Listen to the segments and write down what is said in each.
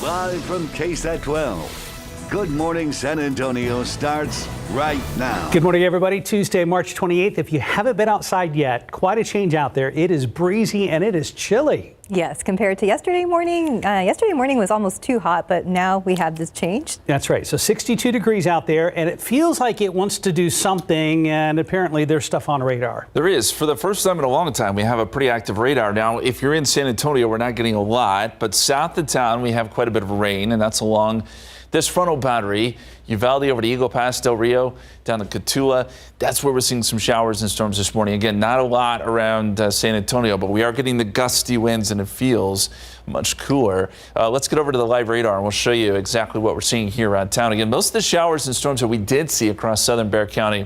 Live from KSAT 12. Good Morning San Antonio starts right now. Good morning, everybody. Tuesday, March 28th. If you haven't been outside yet, quite a change out there. It is breezy and it is chilly. Yes, compared to yesterday morning. Yesterday morning was almost too hot, but now we have this change. That's right. So 62 degrees out there, and it feels like it wants to do something, and apparently there's stuff on radar. There is. For the first time in a long time, we have a pretty active radar. Now, if you're in San Antonio, we're not getting a lot, but south of town, we have quite a bit of rain, and that's along this frontal boundary, Uvalde over to Eagle Pass, Del Rio, down to Cotulla. That's where we're seeing some showers and storms this morning. Again, not a lot around San Antonio, but we are getting the gusty winds and it feels much cooler. Let's get over to the live radar and we'll show you exactly what we're seeing here around town. Again, most of the showers and storms that we did see across southern Bexar County,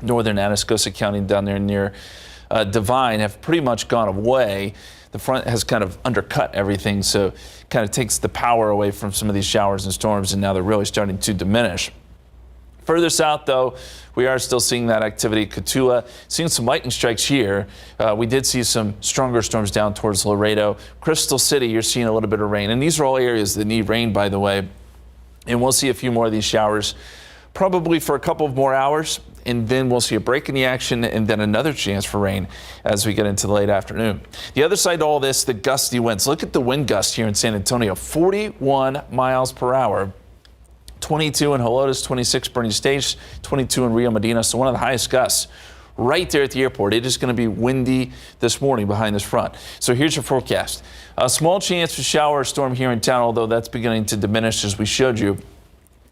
northern Atascosa County, down there near Devine have pretty much gone away. The front has kind of undercut everything, so kind of takes the power away from some of these showers and storms, and now they're really starting to diminish. Further south, though, we are still seeing that activity. Cotulla, seeing some lightning strikes here. We did see some stronger storms down towards Laredo. Crystal City, you're seeing a little bit of rain, and these are all areas that need rain, by the way. And we'll see a few more of these showers probably for a couple of more hours, and then we'll see a break in the action and then another chance for rain as we get into the late afternoon. The other side to all this, the gusty winds. Look at the wind gust here in San Antonio, 41 miles per hour. 22 in Helotes, 26 Bernie Stage, 22 in Rio Medina. So one of the highest gusts right there at the airport. It is going to be windy this morning behind this front. So here's your forecast. A small chance for shower or storm here in town, although that's beginning to diminish as we showed you.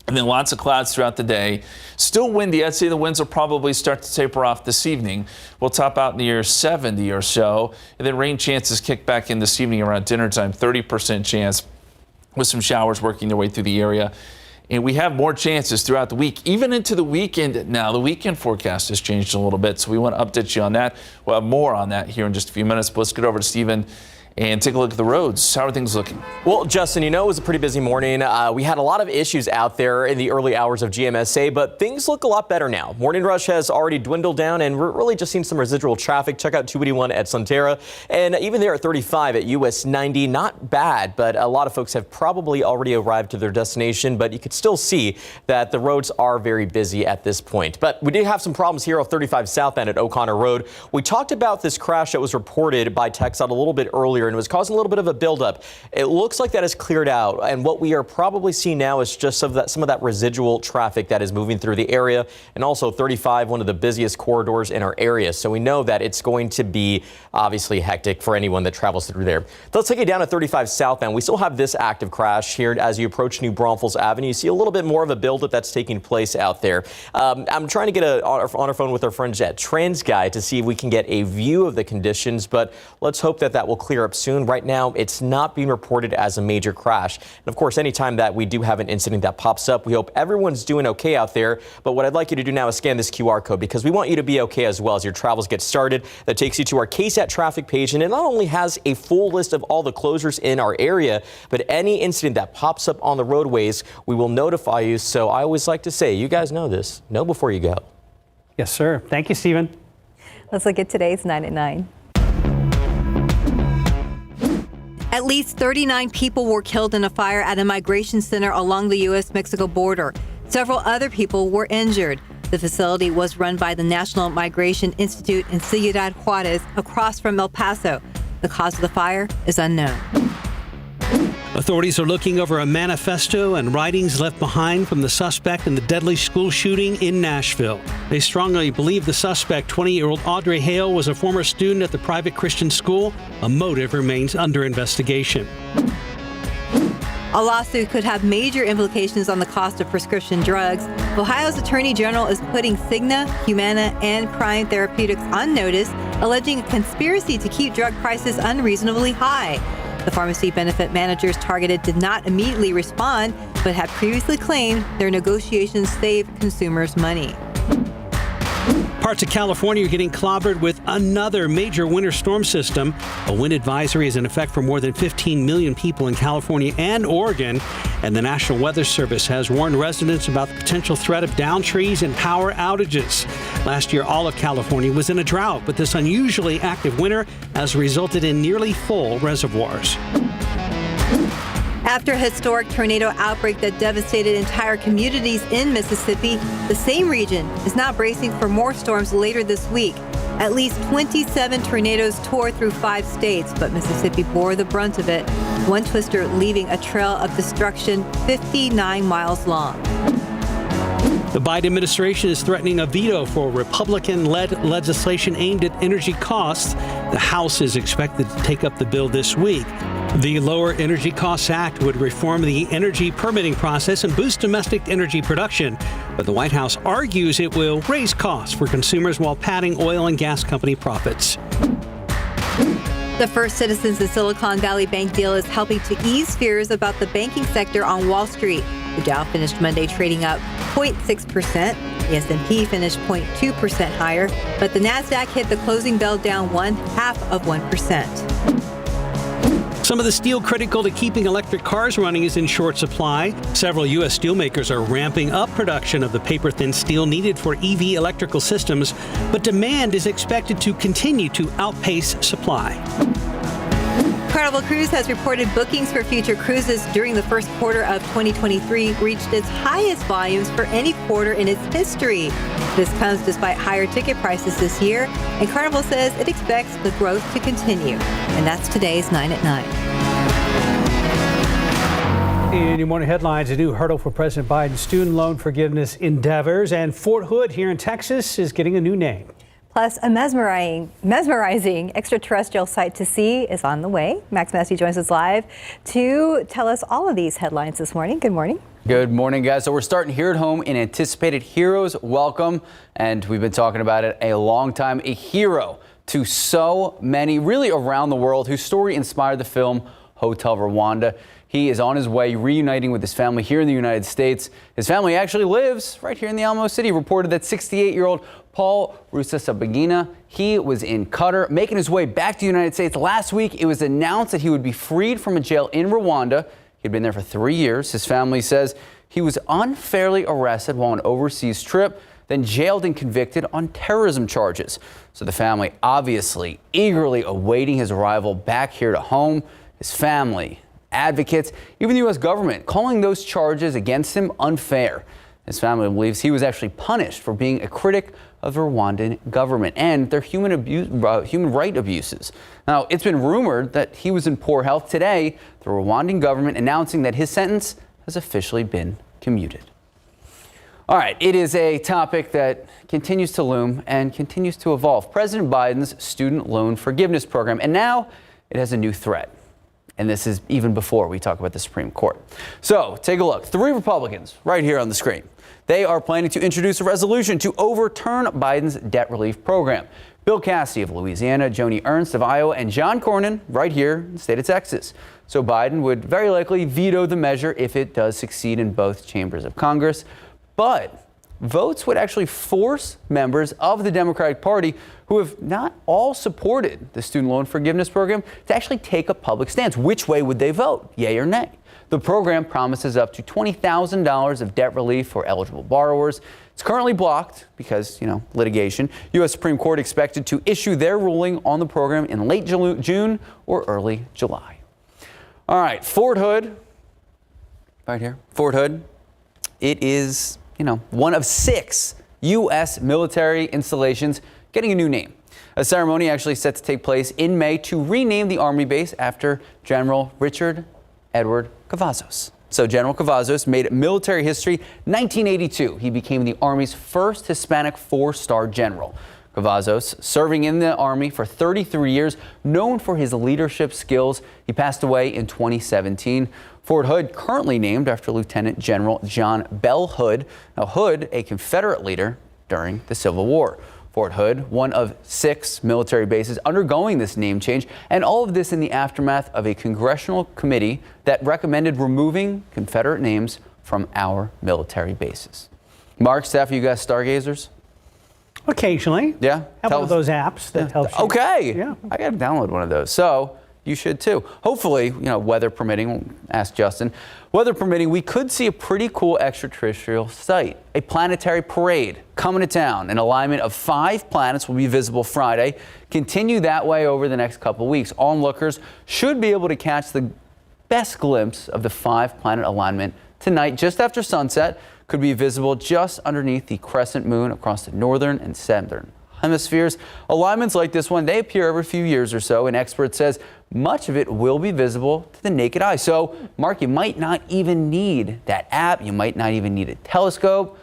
And then lots of clouds throughout the day. Still windy. I'd say the winds will probably start to taper off this evening. We'll top out near 70 or so. And then rain chances kick back in this evening around dinner time. 30% chance with some showers working their way through the area. And we have more chances throughout the week, even into the weekend. Now, the weekend forecast has changed a little bit, so we want to update you on that. We'll have more on that here in just a few minutes. But let's get over to Stephen and take a look at the roads. How are things looking? Well, Justin, you know, it was a pretty busy morning. We had a lot of issues out there in the early hours of GMSA, but things look a lot better now. Morning rush has already dwindled down, and we're really just seeing some residual traffic. Check out 281 at Sonterra, and even there at 35 at US 90. Not bad, but a lot of folks have probably already arrived to their destination, but you could still see that the roads are very busy at this point. But we did have some problems here on 35 southbound at O'Connor Road. We talked about this crash that was reported by KSAT a little bit earlier, and it was causing a little bit of a buildup. It looks like that is cleared out, and what we are probably seeing now is just some of that residual traffic that is moving through the area, and also 35, one of the busiest corridors in our area. So we know that it's going to be obviously hectic for anyone that travels through there. Let's take it down to 35 southbound. We still have this active crash here as you approach New Braunfels Avenue. You see a little bit more of a buildup that's taking place out there. I'm trying to get on our phone with our friends at TransGuide to see if we can get a view of the conditions, but let's hope that that will clear up soon. Right now, it's not being reported as a major crash. And of course, anytime that we do have an incident that pops up, we hope everyone's doing okay out there. But what I'd like you to do now is scan this QR code, because we want you to be okay as well as your travels get started. That takes you to our KSAT traffic page, and it not only has a full list of all the closures in our area, but any incident that pops up on the roadways, we will notify you. So I always like to say, you guys know this. Know before you go. Yes, sir. Thank you, Stephen. Let's look at today's 9 at 9. At least 39 people were killed in a fire at a migration center along the U.S.-Mexico border. Several other people were injured. The facility was run by the National Migration Institute in Ciudad Juarez, across from El Paso. The cause of the fire is unknown. Authorities are looking over a manifesto and writings left behind from the suspect in the deadly school shooting in Nashville. They strongly believe the suspect, 20-year-old Audrey Hale, was a former student at the private Christian school. A motive remains under investigation. A lawsuit could have major implications on the cost of prescription drugs. Ohio's Attorney General is putting Cigna, Humana, and Prime Therapeutics on notice, alleging a conspiracy to keep drug prices unreasonably high. The pharmacy benefit managers targeted did not immediately respond, but had previously claimed their negotiations saved consumers money. Parts of California are getting clobbered with another major winter storm system. A wind advisory is in effect for more than 15 million people in California and Oregon. And the National Weather Service has warned residents about the potential threat of downed trees and power outages. Last year, all of California was in a drought, but this unusually active winter has resulted in nearly full reservoirs. After a historic tornado outbreak that devastated entire communities in Mississippi, the same region is now bracing for more storms later this week. At least 27 tornadoes tore through 5 states, but Mississippi bore the brunt of it. One twister leaving a trail of destruction 59 miles long. The Biden administration is threatening a veto for Republican-led legislation aimed at energy costs. The House is expected to take up the bill this week. The Lower Energy Costs Act would reform the energy permitting process and boost domestic energy production. But the White House argues it will raise costs for consumers while padding oil and gas company profits. The First Citizens and Silicon Valley Bank deal is helping to ease fears about the banking sector on Wall Street. The Dow finished Monday trading up 0.6%. The S&P finished 0.2% higher, but the Nasdaq hit the closing bell down 0.5%. Some of the steel critical to keeping electric cars running is in short supply. Several U.S. steelmakers are ramping up production of the paper-thin steel needed for EV electrical systems, but demand is expected to continue to outpace supply. Carnival Cruise has reported bookings for future cruises during the first quarter of 2023 reached its highest volumes for any quarter in its history. This comes despite higher ticket prices this year, and Carnival says it expects the growth to continue. And that's today's 9 at 9. In your morning headlines, a new hurdle for President Biden's student loan forgiveness endeavors, and Fort Hood here in Texas is getting a new name. Plus, a mesmerizing extraterrestrial sight to see is on the way. Max Massey joins us live to tell us all of these headlines this morning. Good morning. Good morning, guys. So we're starting here at home in anticipated Heroes Welcome, and we've been talking about it a long time. A hero to so many, really around the world, whose story inspired the film Hotel Rwanda. He is on his way reuniting with his family here in the United States. His family actually lives right here in the Alamo City. Reported that 68-year-old Paul Rusesabagina, he was in Qatar, making his way back to the United States. Last week, it was announced that he would be freed from a jail in Rwanda. He'd been there for 3 years. His family says he was unfairly arrested while on an overseas trip, then jailed and convicted on terrorism charges. So the family obviously eagerly awaiting his arrival back here to home. His family, advocates, even the U.S. government calling those charges against him unfair. His family believes he was actually punished for being a critic of the Rwandan government and their human right abuses. Now, it's been rumored that he was in poor health. Today, the Rwandan government announcing that his sentence has officially been commuted. All right, it is a topic that continues to loom and continues to evolve. President Biden's student loan forgiveness program, and now it has a new threat. And this is even before we talk about the Supreme Court. So take a look. 3 Republicans right here on the screen. They are planning to introduce a resolution to overturn Biden's debt relief program. Bill Cassidy of Louisiana, Joni Ernst of Iowa, and John Cornyn right here in the state of Texas. So Biden would very likely veto the measure if it does succeed in both chambers of Congress. But votes would actually force members of the Democratic Party who have not all supported the student loan forgiveness program to actually take a public stance. Which way would they vote, yay or nay? The program promises up to $20,000 of debt relief for eligible borrowers. It's currently blocked because, litigation. U.S. Supreme Court expected to issue their ruling on the program in late June or early July. All right, Fort Hood, right here, Fort Hood. It is, one of 6 U.S. military installations getting a new name. A ceremony actually set to take place in May to rename the Army base after General Richard Edward Cavazos. So General Cavazos made military history 1982. He became the Army's first Hispanic 4-star general. Cavazos, serving in the Army for 33 years, known for his leadership skills. He passed away in 2017. Fort Hood, currently named after Lieutenant General John Bell Hood. Now, Hood, a Confederate leader during the Civil War. Fort Hood, one of 6 military bases undergoing this name change, and all of this in the aftermath of a congressional committee that recommended removing Confederate names from our military bases. Mark, Steph, you guys stargazers? Occasionally. Yeah? Have one of those apps that helps you. Okay. Yeah. I got to download one of those. So you should too. Hopefully, weather permitting, we'll ask Justin, weather permitting, we could see a pretty cool extraterrestrial sight. A planetary parade coming to town. An alignment of 5 planets will be visible Friday. Continue that way over the next couple weeks. Onlookers should be able to catch the best glimpse of the 5-planet alignment tonight, just after sunset. Could be visible just underneath the crescent moon across the northern and southern hemispheres. Alignments like this one, they appear every few years or so, and experts says much of it will be visible to the naked eye. So, Mark, you might not even need that app. You might not even need a telescope.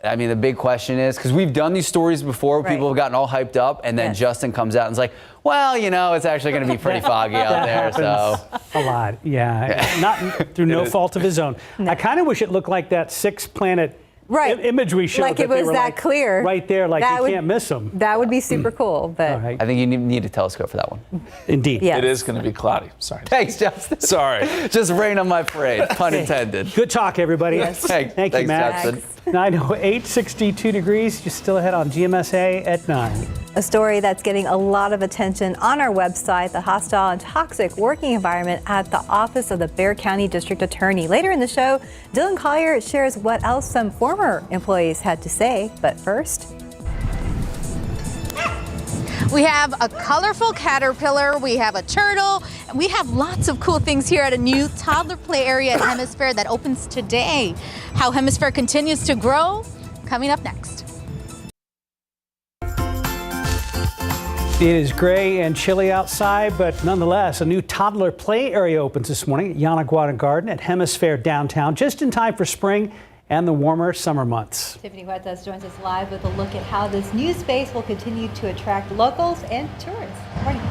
I mean, the big question is, because we've done these stories before, Right. people have gotten all hyped up, and then Justin comes out and is like, well, you know, it's actually going to be pretty foggy out there. So a lot, yeah. Not through no fault of his own. I kind of wish it looked like that 6-planet image we showed. Like it was that clear. Right there, like you can't miss them. That would be super cool. But All right. I think you need a telescope for that one. Indeed. Yes. It is going to be cloudy. Sorry. Thanks, Justin. Sorry. Just rain on my parade, pun intended. Good talk, everybody. Hey, Thank you, thanks, Matt. Justin. 9:08, 62 degrees. You're still ahead on GMSA at 9. a story that's getting a lot of attention on our website, the hostile and toxic working environment at the office of the Bexar County District Attorney. Later in the show, Dylan Collier shares what else some former employees had to say. But first, we have a colorful caterpillar, we have a turtle, we have lots of cool things here at a new toddler play area at Hemisphere that opens today. How Hemisphere continues to grow, coming up next. It is gray and chilly outside, but nonetheless, a new toddler play area opens this morning at Yanaguana Garden at Hemisphere downtown, just in time for spring and the warmer summer months. Tiffany Huertas joins us live with a look at how this new space will continue to attract locals and tourists. Morning.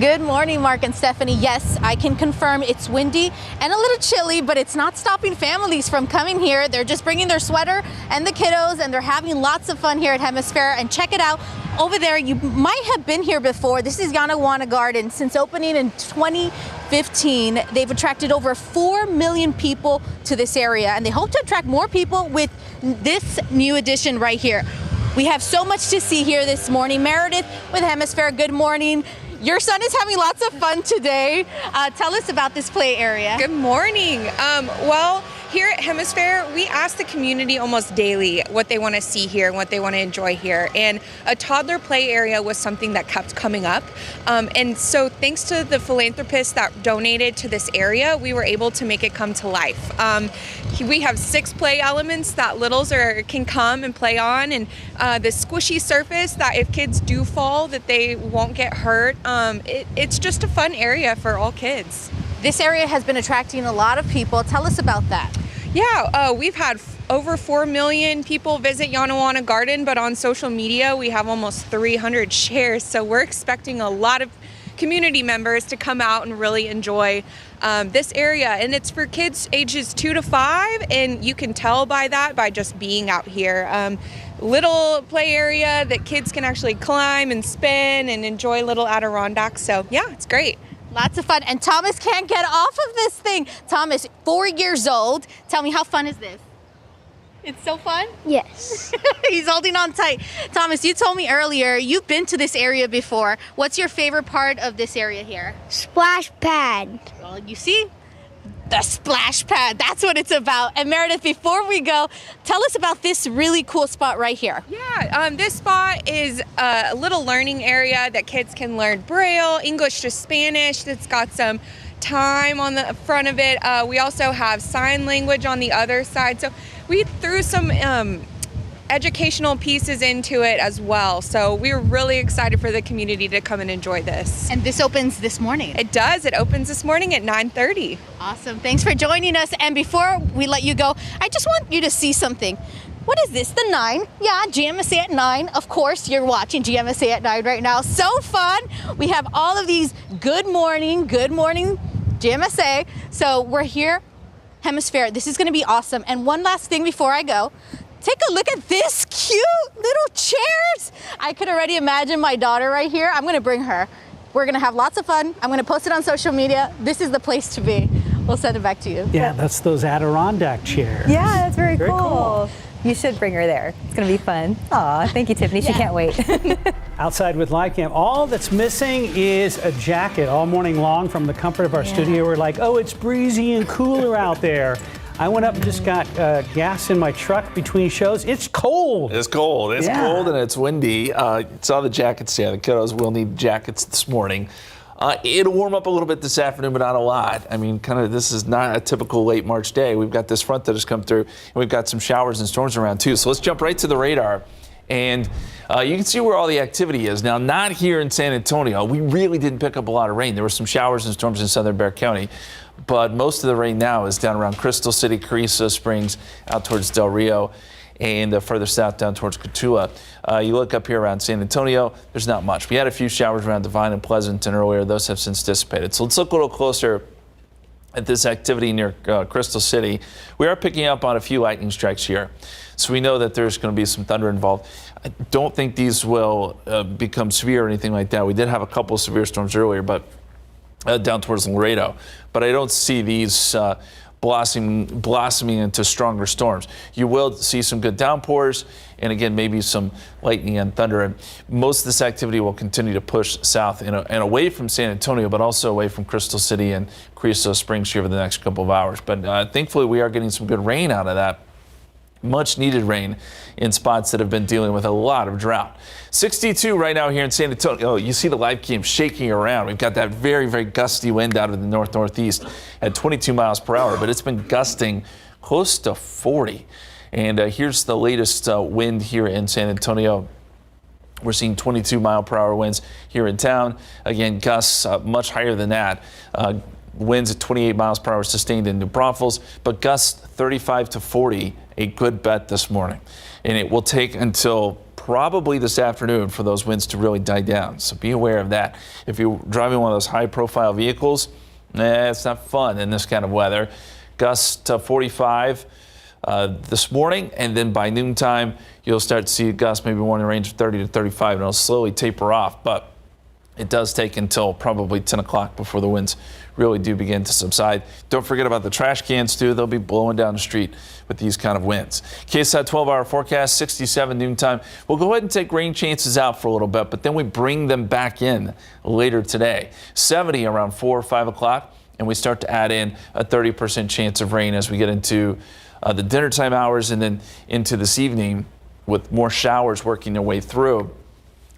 Good morning, Mark and Stephanie. Yes, I can confirm it's windy and a little chilly, but it's not stopping families from coming here. They're just bringing their sweater and the kiddos, and they're having lots of fun here at Hemisphere. And check it out over there. You might have been here before. This is Yanaguana Garden. Since opening in 2015, they've attracted over 4 million people to this area, and they hope to attract more people with this new addition right here. We have so much to see here this morning. Meredith with Hemisphere, good morning. Your son is having lots of fun today. Tell us about this play area. Good morning. Well, here at Hemisphere, we ask the community almost daily what they want to see here and what they want to enjoy here. And a toddler play area was something that kept coming up. And so thanks to the philanthropists that donated to this area, we were able to make it come to life. We have 6 play elements that littles can come and play on, and the squishy surface that if kids do fall, that they won't get hurt. It's just a fun area for all kids. This area has been attracting a lot of people. Tell us about that. Yeah, we've had over 4 million people visit Yanaguana Garden, but on social media we have almost 300 shares. So we're expecting a lot of community members to come out and really enjoy this area. And it's for kids ages 2 to 5, and you can tell by that by just being out here. Little play area that kids can actually climb and spin and enjoy little Adirondacks. So yeah, it's great. Lots of fun. And Thomas can't get off of this thing. Thomas, 4 years old. Tell me, how fun is this? It's so fun? Yes. He's holding on tight. Thomas, you told me earlier you've been to this area before. What's your favorite part of this area here? Splash pad. Well, you see, the splash pad. That's what it's about. And Meredith, before we go, tell us about this really cool spot right here. Yeah, this spot is a little learning area that kids can learn Braille, English to Spanish. It's got some time on the front of it. We also have sign language on the other side. So we threw some educational pieces into it as well. So we're really excited for the community to come and enjoy this. And this opens this morning. It does. It opens this morning at 9:30. Awesome. Thanks for joining us. And before we let you go, I just want you to see something. What is this? The 9? Yeah, GMSA at 9. Of course, you're watching GMSA at 9 right now. So fun. We have all of these good morning GMSA. So we're here, Hemisphere. This is going to be awesome. And one last thing before I go. Take a look at this cute little chairs. I could already imagine my daughter right here. I'm gonna bring her. We're gonna have lots of fun. I'm gonna post it on social media. This is the place to be. We'll send it back to you. Yeah, that's those Adirondack chairs. Yeah, that's very Very cool. You should bring her there. It's going to be fun. Aw, thank you, Tiffany. She can't wait. Outside with Live Cam, all that's missing is a jacket. All morning long from the comfort of our studio, we're like, oh, it's breezy and cooler out there. I went up and just got gas in my truck between shows. It's cold. It's cold. It's cold and it's windy. Saw the jackets. Yeah, the kiddos will need jackets this morning. It'll warm up a little bit this afternoon, but not a lot. I mean, this is not a typical late March day. We've got this front that has come through, and we've got some showers and storms around too. So let's jump right to the radar. And you can see where all the activity is. Now, not here in San Antonio. We really didn't pick up a lot of rain. There were some showers and storms in southern Bexar County, but most of the rain now is down around Crystal City, Carrizo Springs, out towards Del Rio, and further south down towards Cotulla. You look up here around San Antonio, there's not much. We had a few showers around Divine and Pleasanton earlier. Those have since dissipated. So let's look a little closer at this activity near Crystal City. We are picking up on a few lightning strikes here. So we know that there's going to be some thunder involved. I don't think these will become severe or anything like that. We did have a couple of severe storms earlier, but down towards Laredo. But I don't see these blossoming into stronger storms. You will see some good downpours, and again, maybe some lightning and thunder. And most of this activity will continue to push south and away from San Antonio, but also away from Crystal City and Carrizo Springs here over the next couple of hours. But thankfully, we are getting some good rain out of that. Much needed rain in spots that have been dealing with a lot of drought. 62 right now here in San Antonio. Oh, you see the live cam shaking around. We've got that very, very gusty wind out of the north-northeast at 22 miles per hour, but it's been gusting close to 40. And here's the latest wind here in San Antonio. We're seeing 22 mile per hour winds here in town. Again, gusts much higher than that. Winds at 28 miles per hour sustained in New Braunfels, but gusts 35 to 40, a good bet this morning. And it will take until probably this afternoon for those winds to really die down. So be aware of that. If you're driving one of those high profile vehicles, it's not fun in this kind of weather. Gusts to 45 this morning, and then by noontime, you'll start to see gusts maybe more in the range of 30 to 35, and it'll slowly taper off. But it does take until probably 10 o'clock before the winds really do begin to subside. Don't forget about the trash cans, too. They'll be blowing down the street with these kind of winds. KSAT 12-hour forecast, 67 noontime. We'll go ahead and take rain chances out for a little bit, but then we bring them back in later today. 70 around 4 or 5 o'clock, and we start to add in a 30% chance of rain as we get into the dinner time hours and then into this evening with more showers working their way through.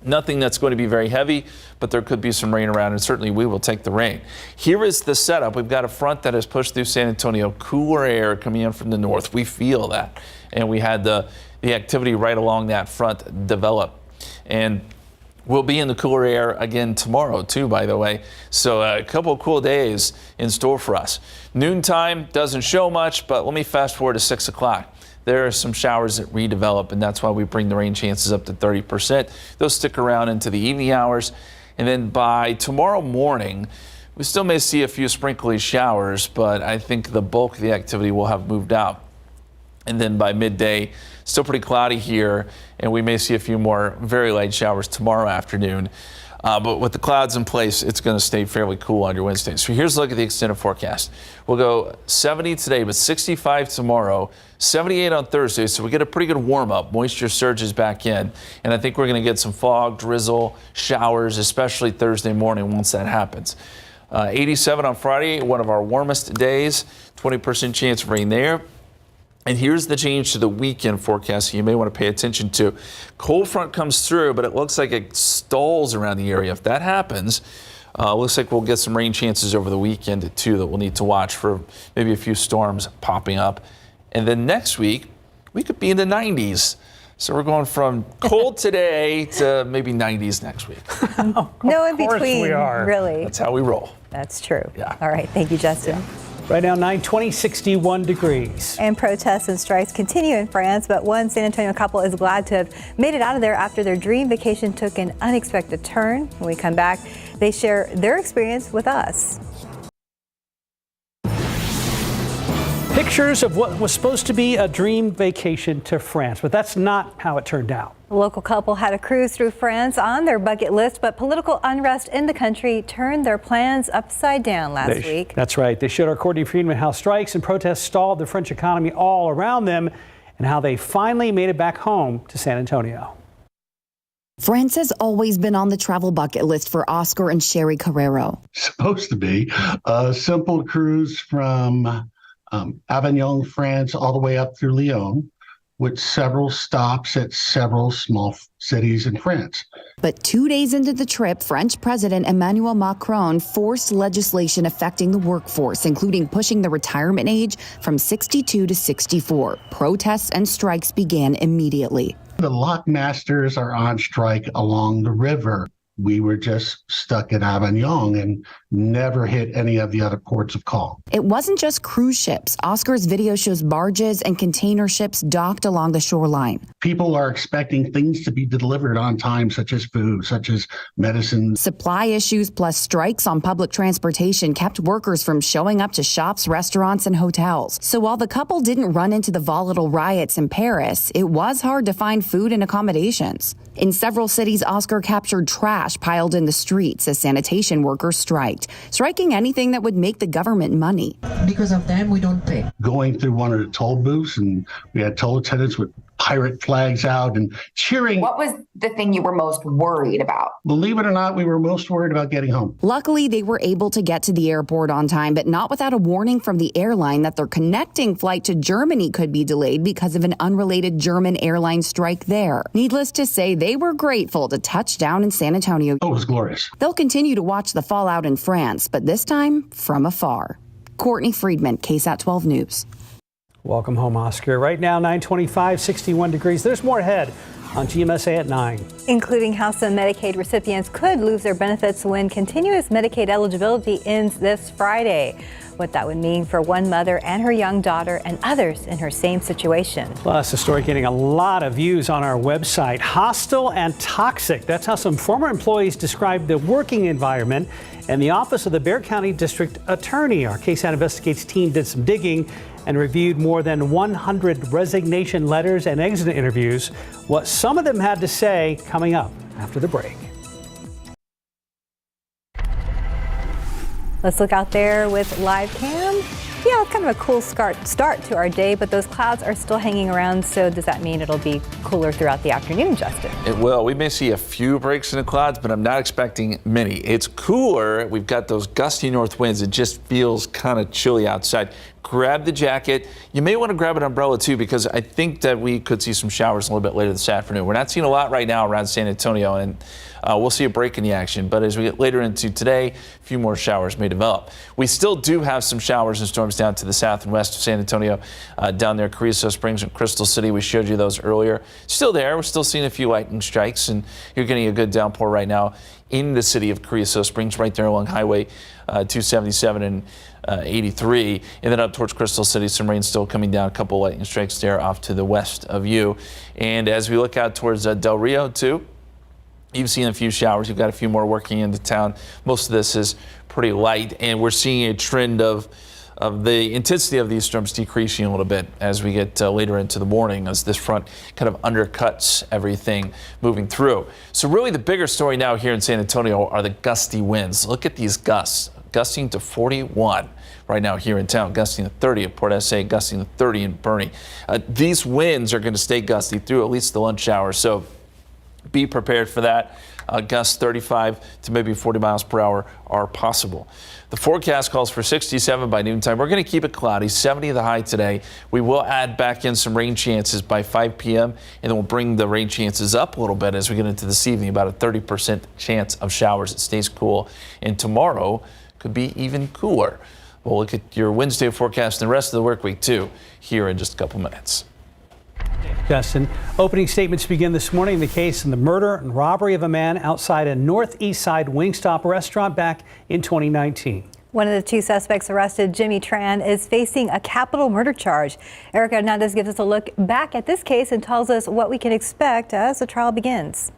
Nothing that's going to be very heavy, but there could be some rain around, and certainly we will take the rain. Here is the setup. We've got a front that has pushed through San Antonio, cooler air coming in from the north. We feel that, and we had the activity right along that front develop. And we'll be in the cooler air again tomorrow, too, by the way. So a couple of cool days in store for us. Noontime doesn't show much, but let me fast forward to 6 o'clock. There are some showers that redevelop, and that's why we bring the rain chances up to 30%. Those stick around into the evening hours. And then by tomorrow morning, we still may see a few sprinkly showers, but I think the bulk of the activity will have moved out. And then by midday, still pretty cloudy here, and we may see a few more very light showers tomorrow afternoon. But with the clouds in place, it's going to stay fairly cool on your Wednesday. So here's a look at the extended forecast. We'll go 70 today, but 65 tomorrow, 78 on Thursday. So we get a pretty good warm up. Moisture surges back in. And I think we're going to get some fog, drizzle, showers, especially Thursday morning once that happens. 87 on Friday, one of our warmest days, 20% chance of rain there. And here's the change to the weekend forecast you may want to pay attention to. Cold front comes through, but it looks like it stalls around the area. If that happens, looks like we'll get some rain chances over the weekend, too, that we'll need to watch for maybe a few storms popping up. And then next week, we could be in the 90s. So we're going from cold today to maybe 90s next week. No in between, we are. really. That's how we roll. That's true. Yeah. All right. Thank you, Justin. Yeah. Right now, 9:20, 61 degrees. And protests and strikes continue in France, but one San Antonio couple is glad to have made it out of there after their dream vacation took an unexpected turn. When we come back, they share their experience with us. Pictures of what was supposed to be a dream vacation to France, but that's not how it turned out. The local couple had a cruise through France on their bucket list, but political unrest in the country turned their plans upside down last week. That's right. They showed our Courtney Friedman how strikes and protests stalled the French economy all around them and how they finally made it back home to San Antonio. France has always been on the travel bucket list for Oscar and Sherry Carrero. Supposed to be a simple cruise from Avignon, France, all the way up through Lyon. with several stops at several small cities in France. But 2 days into the trip, French President Emmanuel Macron forced legislation affecting the workforce, including pushing the retirement age from 62 to 64. Protests and strikes began immediately. The lockmasters are on strike along the river. We were just stuck at Avignon and never hit any of the other ports of call. It wasn't just cruise ships. Oscar's video shows barges and container ships docked along the shoreline. People are expecting things to be delivered on time, such as food, such as medicine. Supply issues plus strikes on public transportation kept workers from showing up to shops, restaurants, and hotels. So while the couple didn't run into the volatile riots in Paris, it was hard to find food and accommodations. In several cities, Oscar captured trash piled in the streets as sanitation workers striked, striking anything that would make the government money. Because of them, we don't pay. Going through one of the toll booths, and we had toll attendants with pirate flags out and cheering. What was the thing you were most worried about? Believe it or not, we were most worried about getting home. Luckily, they were able to get to the airport on time, but not without a warning from the airline that their connecting flight to Germany could be delayed because of an unrelated German airline strike there. Needless to say, they were grateful to touch down in San Antonio. Oh, it was glorious. They'll continue to watch the fallout in France, but this time from afar. Courtney Friedman, KSAT 12 News. Welcome home, Oscar. Right now, 9:25, 61 degrees. There's more ahead on GMSA at 9. Including how some Medicaid recipients could lose their benefits when continuous Medicaid eligibility ends this Friday. What that would mean for one mother and her young daughter and others in her same situation. Plus, a story getting a lot of views on our website. Hostile and toxic. That's how some former employees described the working environment and the office of the Bexar County District Attorney. Our KSAT Investigates team did some digging and reviewed more than 100 resignation letters and exit interviews. What some of them had to say coming up after the break. Let's look out there with live cam. Yeah, it's kind of a cool start to our day, but those clouds are still hanging around. So does that mean it'll be cooler throughout the afternoon, Justin? It will. We may see a few breaks in the clouds, but I'm not expecting many. It's cooler. We've got those gusty north winds. It just feels kind of chilly outside. Grab the jacket. You may want to grab an umbrella too, because I think that we could see some showers a little bit later this afternoon. We're not seeing a lot right now around San Antonio, and we'll see a break in the action. But as we get later into today, a few more showers may develop. We still do have some showers and storms down to the south and west of San Antonio, down there, Carrizo Springs and Crystal City. We showed you those earlier. Still there. We're still seeing a few lightning strikes, and you're getting a good downpour right now in the city of Carrizo Springs, right there along Highway 277 and 83, and then up towards Crystal City, some rain still coming down, a couple lightning strikes there off to the west of you. And as we look out towards Del Rio too, you've seen a few showers. You've got a few more working into town. Most of this is pretty light, and we're seeing a trend of the intensity of these storms decreasing a little bit as we get later into the morning, as this front kind of undercuts everything moving through. So really the bigger story now here in San Antonio are the gusty winds. Look at these gusts, gusting to 41 right now here in town, gusting to 30 at Port SA, gusting to 30 in Bernie. These winds are going to stay gusty through at least the lunch hour, so be prepared for that. Gusts 35 to maybe 40 miles per hour are possible. The forecast calls for 67 by noontime. We're going to keep it cloudy, 70 the high today. We will add back in some rain chances by 5 p.m. and then we'll bring the rain chances up a little bit as we get into this evening, about a 30% chance of showers. It stays cool, and tomorrow could be even cooler. We'll look at your Wednesday forecast and the rest of the work week too here in just a couple minutes. Justin, opening statements begin this morning in the case of the murder and robbery of a man outside a Northeast Side Wingstop restaurant back in 2019. One of the two suspects arrested, Jimmy Tran, is facing a capital murder charge. Erica Hernandez gives us a look back at this case and tells us what we can expect as the trial begins.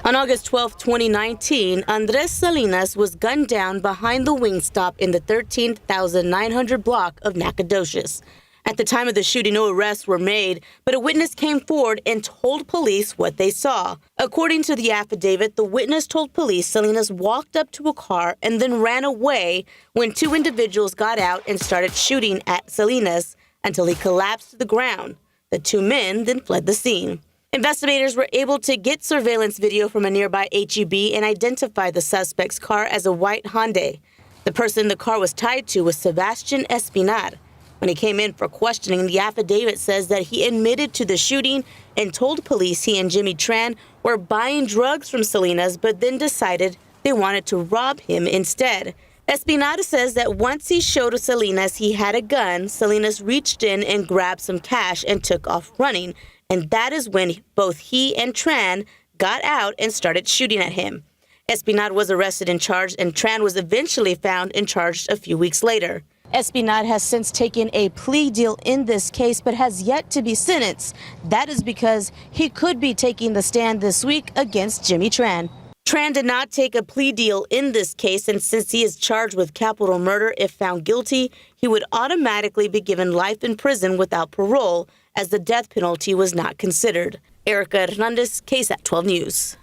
On August 12, 2019, Andres Salinas was gunned down behind the Wingstop in the 13,900 block of Nacogdoches. At the time of the shooting, no arrests were made, but a witness came forward and told police what they saw. According to the affidavit, the witness told police Salinas walked up to a car and then ran away when two individuals got out and started shooting at Salinas until he collapsed to the ground. The two men then fled the scene. Investigators were able to get surveillance video from a nearby HEB and identify the suspect's car as a white Hyundai. The person the car was tied to was Sebastian Espinar. When he came in for questioning, the affidavit says that he admitted to the shooting and told police he and Jimmy Tran were buying drugs from Salinas, but then decided they wanted to rob him instead. Espinal says that once he showed Salinas he had a gun, Salinas reached in and grabbed some cash and took off running. And that is when both he and Tran got out and started shooting at him. Espinal was arrested and charged, and Tran was eventually found and charged a few weeks later. Espinal has since taken a plea deal in this case, but has yet to be sentenced. That is because he could be taking the stand this week against Jimmy Tran. Tran did not take a plea deal in this case, and since he is charged with capital murder, if found guilty, he would automatically be given life in prison without parole, as the death penalty was not considered. Erica Hernandez, KSAT 12 News.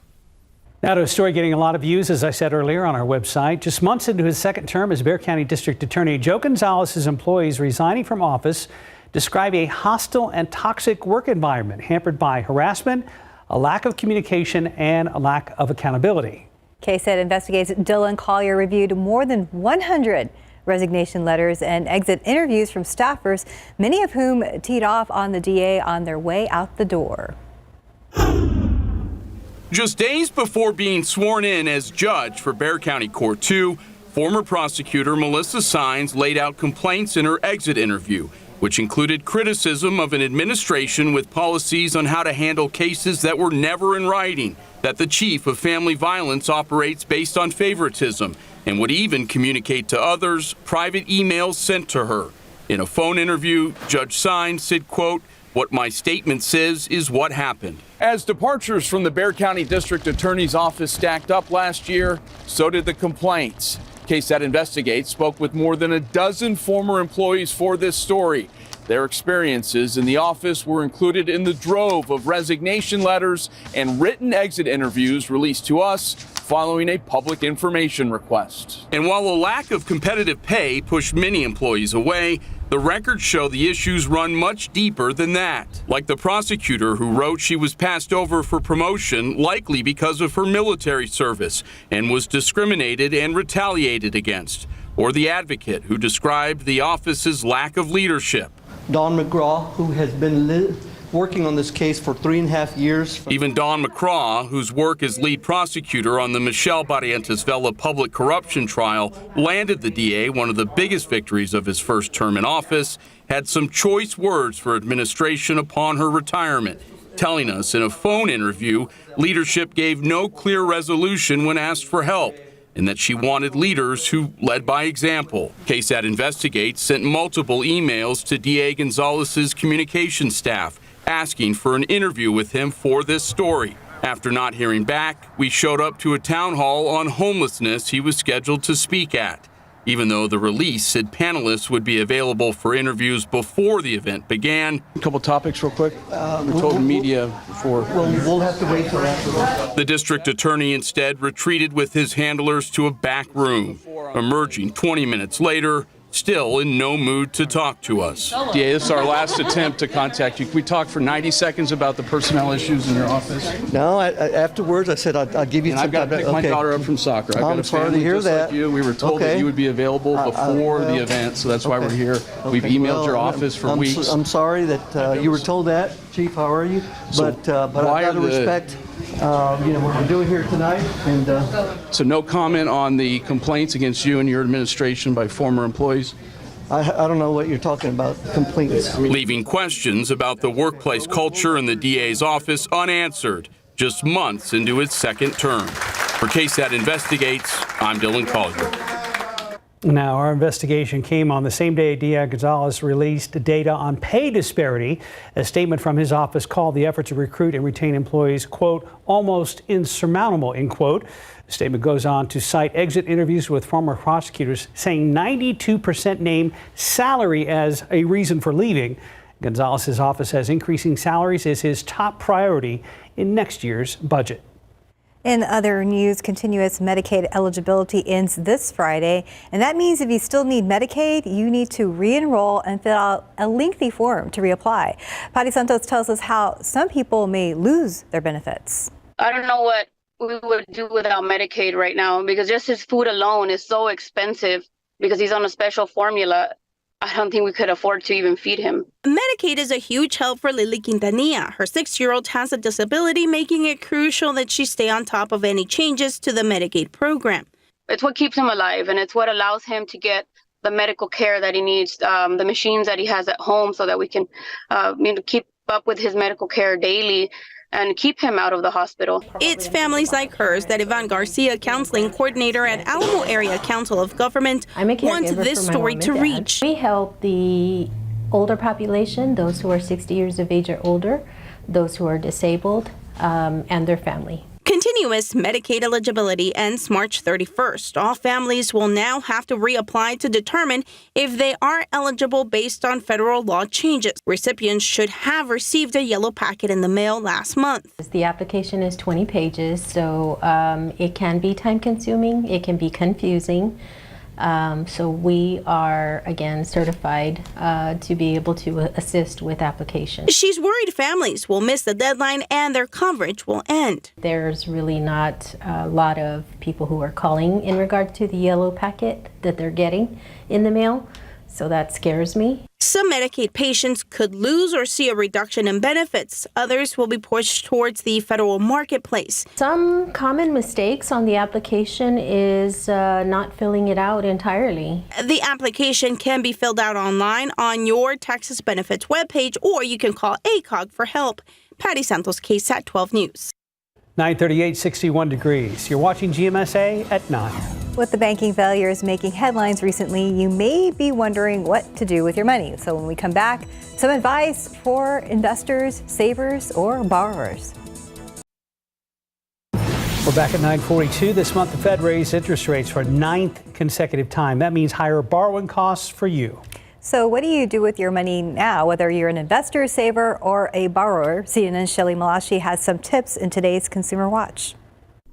Now to a story getting a lot of views, as I said earlier, on our website. Just months into his second term as Bexar County District Attorney, Joe Gonzalez's employees resigning from office describe a hostile and toxic work environment hampered by harassment, a lack of communication, and a lack of accountability. KSAT Investigates Dylan Collier reviewed more than 100 resignation letters and exit interviews from staffers, many of whom teed off on the DA on their way out the door. Just days before being sworn in as judge for Bexar County Court 2, former prosecutor Melissa Sines laid out complaints in her exit interview, which included criticism of an administration with policies on how to handle cases that were never in writing, that the chief of family violence operates based on favoritism, and would even communicate to others private emails sent to her. In a phone interview, Judge Sines said, quote, "What my statement says is what happened." As departures from the Bexar County District Attorney's Office stacked up last year, so did the complaints. KSAT Investigates spoke with more than a dozen former employees for this story. Their experiences in the office were included in the drove of resignation letters and written exit interviews released to us following a public information request. And while a lack of competitive pay pushed many employees away, the records show the issues run much deeper than that. Like the prosecutor who wrote she was passed over for promotion, likely because of her military service, and was discriminated and retaliated against. Or the advocate who described the office's lack of leadership. Don McGraw, who has been working on this case for 3.5 years. Even Don McCraw, whose work as lead prosecutor on the Michelle Barrientos Vela public corruption trial landed the DA one of the biggest victories of his first term in office, had some choice words for administration upon her retirement, telling us in a phone interview leadership gave no clear resolution when asked for help, and that she wanted leaders who led by example. KSAT Investigates sent multiple emails to DA Gonzalez's communications staff asking for an interview with him for this story. After not hearing back, we showed up to a town hall on homelessness he was scheduled to speak at, even though the release said panelists would be available for interviews before the event began. A couple topics real quick. We told the media before. We'll have to wait till after. The district attorney instead retreated with his handlers to a back room, emerging 20 minutes later, still in no mood to talk to us. DA, this is our last attempt to contact you. Can we talk for 90 seconds about the personnel issues in your office? No, afterwards I said I'll give you and some. I've got to pick my daughter up from soccer. I've got a sorry to family hear just that. like you. We were told that you would be available before the event, so that's why we're here. We've emailed your office for weeks. I'm sorry that you were told that, Chief. How are you? So but I've got to respect what we're doing here tonight. And so no comment on the complaints against you and your administration by former employees? I don't know what you're talking about, complaints. Leaving questions about the workplace culture in the DA's office unanswered, just months into his second term. For KSAT Investigates, I'm Dylan Collier. Now, our investigation came on the same day DA Gonzalez released data on pay disparity. A statement from his office called the effort to recruit and retain employees, quote, almost insurmountable, end quote. The statement goes on to cite exit interviews with former prosecutors, saying 92% name salary as a reason for leaving. Gonzalez's office says increasing salaries is his top priority in next year's budget. In other news, continuous Medicaid eligibility ends this Friday, and that means if you still need Medicaid, you need to re-enroll and fill out a lengthy form to reapply. Patty Santos tells us how some people may lose their benefits. I don't know what we would do without Medicaid right now, because just his food alone is so expensive because he's on a special formula. I don't think we could afford to even feed him. Medicaid is a huge help for Lily Quintanilla. Her 6-year-old has a disability, making it crucial that she stay on top of any changes to the Medicaid program. It's what keeps him alive, and it's what allows him to get the medical care that he needs, the machines that he has at home, so that we can keep up with his medical care daily and keep him out of the hospital. It's families like hers that Yvonne Garcia, counseling coordinator at Alamo Area Council of Government, wants this story to reach. We help the older population, those who are 60 years of age or older, those who are disabled, and their family. Continuous Medicaid eligibility ends March 31st. All families will now have to reapply to determine if they are eligible based on federal law changes. Recipients should have received a yellow packet in the mail last month. The application is 20 pages, so it can be time-consuming, it can be confusing. So we are, again, certified to be able to assist with applications. She's worried families will miss the deadline and their coverage will end. There's really not a lot of people who are calling in regard to the yellow packet that they're getting in the mail, so that scares me. Some Medicaid patients could lose or see a reduction in benefits. Others will be pushed towards the federal marketplace. Some common mistakes on the application is not filling it out entirely. The application can be filled out online on your Texas Benefits webpage, or you can call ACOG for help. Patty Santos, KSAT 12 News. 9:38, 61 degrees. You're watching GMSA at 9. With the banking failures making headlines recently, you may be wondering what to do with your money. So when we come back, some advice for investors, savers, or borrowers. We're back at 9:42. This month, the Fed raised interest rates for a 9th consecutive time. That means higher borrowing costs for you. So what do you do with your money now, whether you're an investor, saver, or a borrower? CNN's Shelly Malachi has some tips in today's Consumer Watch.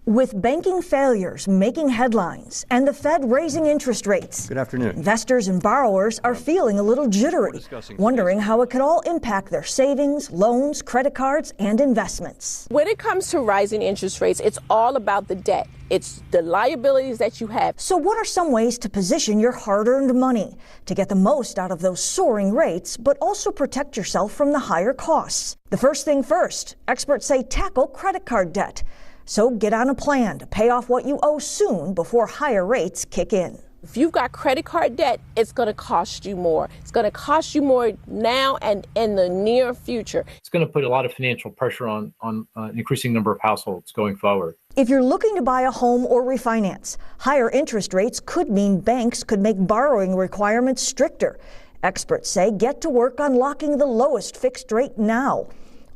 With banking failures making headlines and the Fed raising interest rates, good afternoon, investors and borrowers are feeling a little jittery, wondering how it could all impact their savings, loans, credit cards, and investments. When it comes to rising interest rates, it's all about the debt. It's the liabilities that you have. So what are some ways to position your hard-earned money to get the most out of those soaring rates, but also protect yourself from the higher costs? The first thing first, experts say tackle credit card debt. So get on a plan to pay off what you owe soon before higher rates kick in. If you've got credit card debt, it's going to cost you more. It's going to cost you more now and in the near future. It's going to put a lot of financial pressure on an increasing number of households going forward. If you're looking to buy a home or refinance, higher interest rates could mean banks could make borrowing requirements stricter. Experts say get to work on locking the lowest fixed rate now.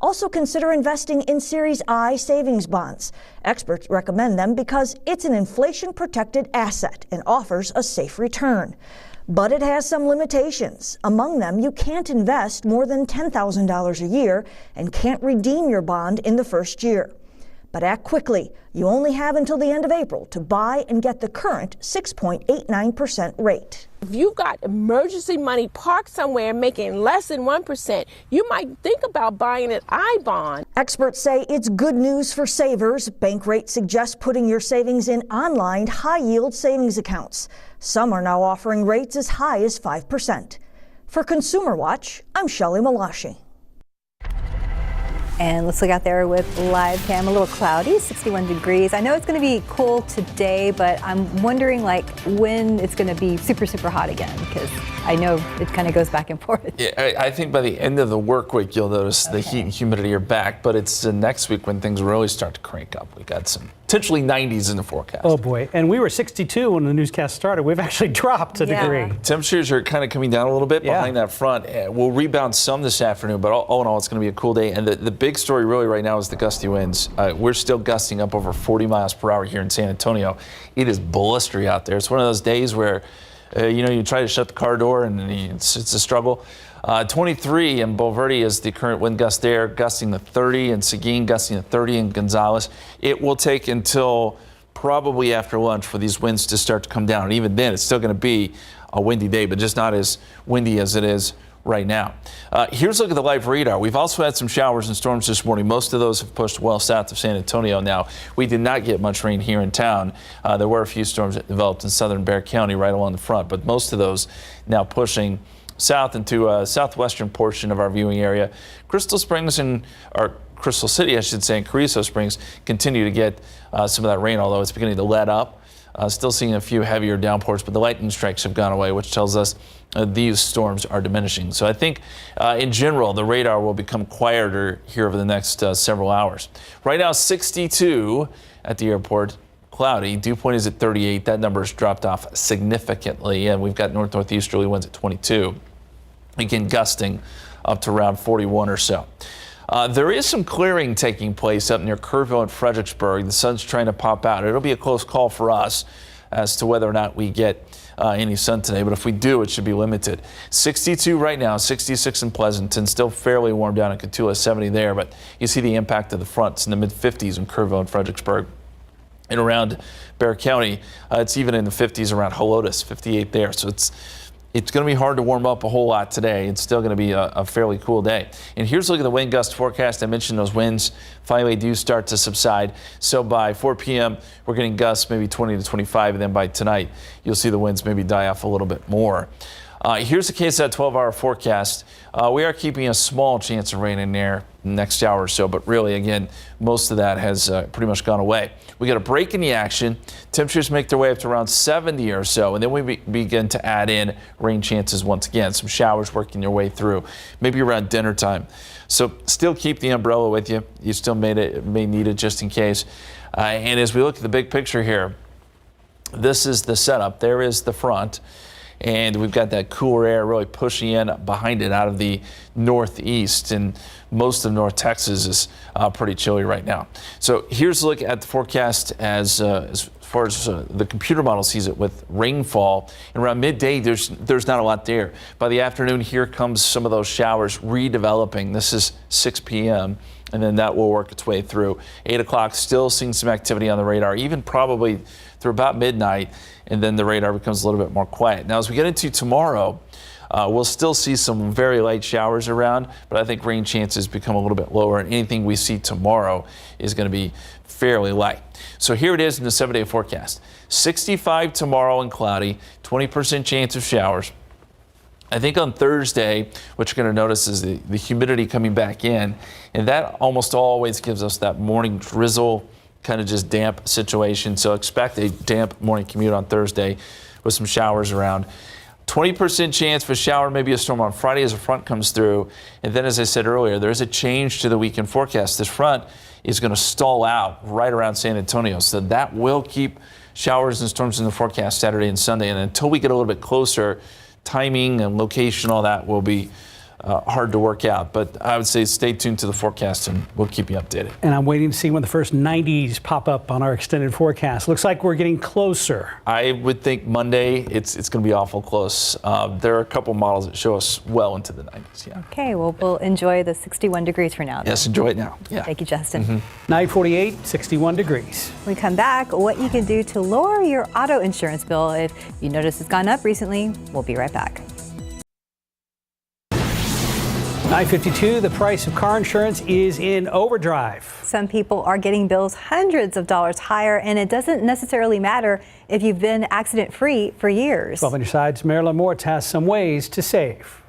Also consider investing in Series I savings bonds. Experts recommend them because it's an inflation-protected asset and offers a safe return. But it has some limitations. Among them, you can't invest more than $10,000 a year and can't redeem your bond in the first year. But act quickly. You only have until the end of April to buy and get the current 6.89% rate. If you've got emergency money parked somewhere making less than 1%, you might think about buying an I-bond. Experts say it's good news for savers. Bankrate suggests putting your savings in online high-yield savings accounts. Some are now offering rates as high as 5%. For Consumer Watch, I'm Shelly Malachi. And let's look out there with live cam. A little cloudy, 61 degrees. I know it's going to be cool today, but I'm wondering when it's going to be super, super hot again, because I know it kind of goes back and forth. Yeah, I think by the end of the work week, you'll notice the heat and humidity are back, but it's next week when things really start to crank up. We got some potentially 90s in the forecast. Oh boy, and we were 62 when the newscast started. We've actually dropped a degree. Temperatures are kind of coming down a little bit behind that front. We'll rebound some this afternoon, but all in all, it's going to be a cool day. And the big story really right now is the gusty winds. We're still gusting up over 40 miles per hour here in San Antonio. It is blustery out there. It's one of those days where, you try to shut the car door and it's a struggle. 23 in Bulverde is the current wind gust there, gusting to 30, and Seguin gusting to 30 in Gonzales. It will take until probably after lunch for these winds to start to come down. And even then, it's still going to be a windy day, but just not as windy as it is right now. Here's a look at the live radar. We've also had some showers and storms this morning. Most of those have pushed well south of San Antonio now. We did not get much rain here in town. There were a few storms that developed in southern Bexar County right along the front, but most of those now pushing south into southwestern portion of our viewing area. Crystal City, I should say, and Carrizo Springs continue to get some of that rain, although it's beginning to let up. Still seeing a few heavier downpours, but the lightning strikes have gone away, which tells us these storms are diminishing. So I think in general, the radar will become quieter here over the next several hours. Right now, 62 at the airport. Cloudy. Dew point is at 38. That number has dropped off significantly, and we've got north-northeasterly winds at 22. Again, gusting up to around 41 or so. There is some clearing taking place up near Kerrville and Fredericksburg. The sun's trying to pop out. It'll be a close call for us as to whether or not we get any sun today, but if we do, it should be limited. 62 right now, 66 in Pleasanton, still fairly warm down in Cotulla, 70 there, but you see the impact of the fronts in the mid-50s in Kerrville and Fredericksburg. And around Bexar County, it's even in the 50s around Helotes, 58 there. So it's going to be hard to warm up a whole lot today. It's still going to be a fairly cool day. And here's a look at the wind gust forecast. I mentioned those winds finally do start to subside. So by 4 p.m., we're getting gusts maybe 20 to 25. And then by tonight, you'll see the winds maybe die off a little bit more. Here's the KSAT 12-hour forecast. We are keeping a small chance of rain in there next hour or so, but really, again, most of that has pretty much gone away. We got a break in the action. Temperatures make their way up to around 70 or so, and then we begin to add in rain chances once again. Some showers working their way through, maybe around dinner time. So still keep the umbrella with you. You still may need it just in case. And as we look at the big picture here, this is the setup. There is the front. And we've got that cooler air really pushing in behind it out of the northeast, and most of North Texas is pretty chilly right now. So here's a look at the forecast as far as the computer model sees it with rainfall. And around midday, there's not a lot there. By the afternoon, here comes some of those showers redeveloping. This is 6 p.m. and then that will work its way through. 8 o'clock, still seeing some activity on the radar, even probably through about midnight, and then the radar becomes a little bit more quiet. Now, as we get into tomorrow, we'll still see some very light showers around, but I think rain chances become a little bit lower, and anything we see tomorrow is going to be fairly light. So here it is in the 7-day forecast. 65 tomorrow and cloudy, 20% chance of showers. I think on Thursday, what you're going to notice is the humidity coming back in, and that almost always gives us that morning drizzle, kind of just damp situation. So expect a damp morning commute on Thursday with some showers around. 20% chance for a shower, maybe a storm on Friday as a front comes through. And then, as I said earlier, there's a change to the weekend forecast. This front is going to stall out right around San Antonio. So that will keep showers and storms in the forecast Saturday and Sunday. And until we get a little bit closer, timing and location, all that will be hard to work out, but I would say stay tuned to the forecast and we'll keep you updated. And I'm waiting to see when the first 90s pop up on our extended forecast. Looks like we're getting closer. I would think Monday it's going to be awful close. There are a couple models that show us well into the 90s. Yeah. Okay, well, we'll enjoy the 61 degrees for now. Yes, enjoy it now. Yeah. Thank you, Justin. 9:48, 61 degrees. When we come back, what you can do to lower your auto insurance bill if you notice it's gone up recently. We'll be right back. 9:52, the price of car insurance is in overdrive. Some people are getting bills hundreds of dollars higher, and it doesn't necessarily matter if you've been accident-free for years. 12 on your side's Marilyn Mortz has some ways to save.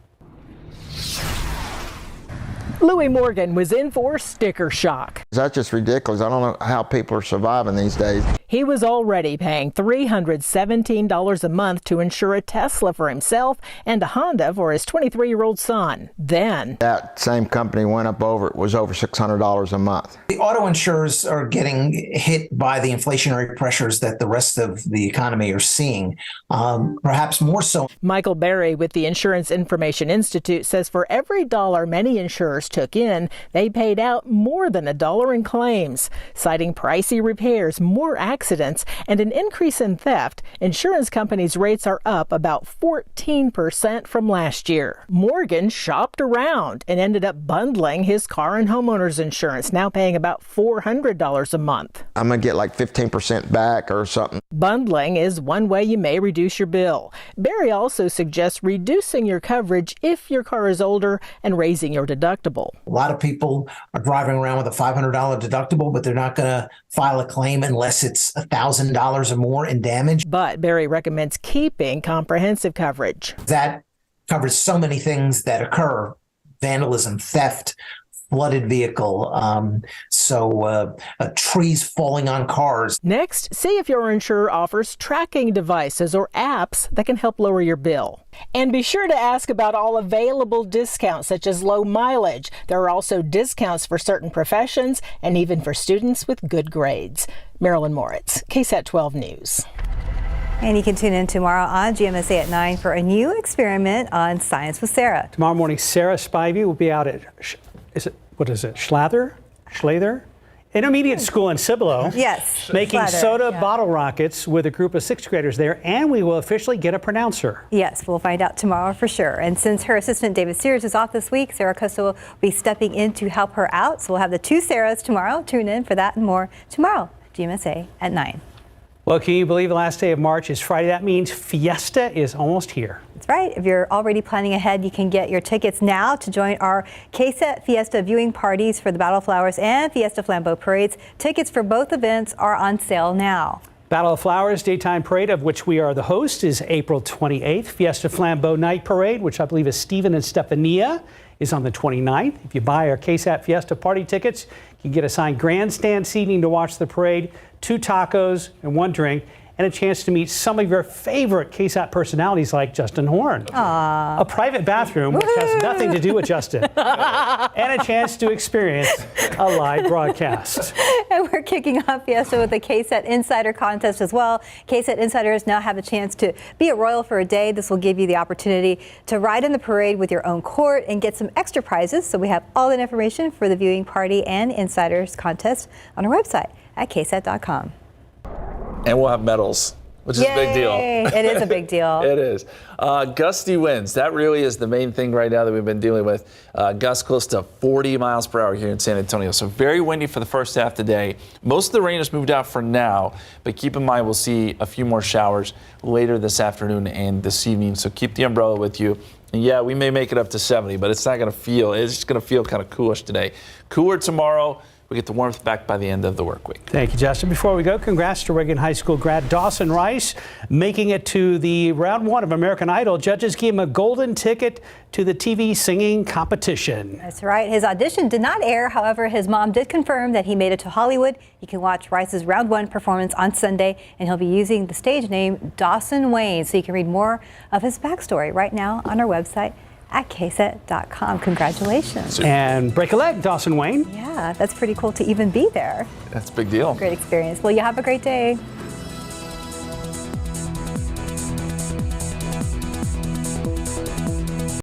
Louis Morgan was in for sticker shock. That's just ridiculous. I don't know how people are surviving these days. He was already paying $317 a month to insure a Tesla for himself and a Honda for his 23-year-old son. Then that same company went up it was over $600 a month. The auto insurers are getting hit by the inflationary pressures that the rest of the economy are seeing, perhaps more so. Michael Berry with the Insurance Information Institute says for every dollar many insurers took in, they paid out more than $1 in claims. Citing pricey repairs, more accidents, and an increase in theft, insurance companies' rates are up about 14% from last year. Morgan shopped around and ended up bundling his car and homeowner's insurance, now paying about $400 a month. I'm going to get like 15% back or something. Bundling is one way you may reduce your bill. Barry also suggests reducing your coverage if your car is older and raising your deductible. A lot of people are driving around with a $500 deductible, but they're not going to file a claim unless it's $1,000 or more in damage. But Barry recommends keeping comprehensive coverage. That covers so many things that occur: vandalism, theft, flooded vehicle, trees falling on cars. Next, see if your insurer offers tracking devices or apps that can help lower your bill. And be sure to ask about all available discounts, such as low mileage. There are also discounts for certain professions and even for students with good grades. Marilyn Moritz, KSAT 12 News. And you can tune in tomorrow on GMSA at 9 for a new experiment on Science with Sarah. Tomorrow morning, Sarah Spivey will be out at, Schlather Intermediate School in Cibolo. Yes. Making Schlather, soda bottle rockets with a group of 6th graders there, and we will officially get a pronouncer. Yes, we'll find out tomorrow for sure. And since her assistant David Sears is off this week, Sarah Costa will be stepping in to help her out. So we'll have the 2 Sarahs tomorrow. Tune in for that and more tomorrow, GMSA at 9. Well, can you believe the last day of March is Friday? That means Fiesta is almost here. That's right. If you're already planning ahead, you can get your tickets now to join our KSAT Fiesta viewing parties for the Battle of Flowers and Fiesta Flambeau parades. Tickets for both events are on sale now. Battle of Flowers Daytime Parade, of which we are the host, is April 28th. Fiesta Flambeau Night Parade, which I believe is Stephen and Stephania, is on the 29th. If you buy our KSAT Fiesta party tickets, you can get assigned grandstand seating to watch the parade, 2 tacos and 1 drink, and a chance to meet some of your favorite KSAT personalities like Justin Horn. Aww. A private bathroom, which has nothing to do with Justin, and a chance to experience a live broadcast. And we're kicking off Fiesta with the KSAT Insider Contest as well. KSAT Insiders now have a chance to be a Royal for a day. This will give you the opportunity to ride in the parade with your own court and get some extra prizes. So we have all that information for the viewing party and Insiders Contest on our website at KSAT.com. And we'll have medals, which is a big deal. It is a big deal. It is. Gusty winds. That really is the main thing right now that we've been dealing with. Gusts close to 40 miles per hour here in San Antonio. So very windy for the first half of the day. Most of the rain has moved out for now, but keep in mind we'll see a few more showers later this afternoon and this evening. So keep the umbrella with you. And yeah, we may make it up to 70, but it's not going to feel, it's just going to feel kind of coolish today. Cooler tomorrow. We get the warmth back by the end of the work week. Thank you, Justin. Before we go, congrats to Reagan High School grad Dawson Rice making it to the round 1 of American Idol. Judges gave him a golden ticket to the TV singing competition. That's right. His audition did not air. However, his mom did confirm that he made it to Hollywood. You can watch Rice's round 1 performance on Sunday, and he'll be using the stage name Dawson Wayne. So you can read more of his backstory right now on our website at KSAT.com. Congratulations. And break a leg, Dawson Wayne. Yeah, that's pretty cool to even be there. That's a big deal. Great experience. Well, you have a great day.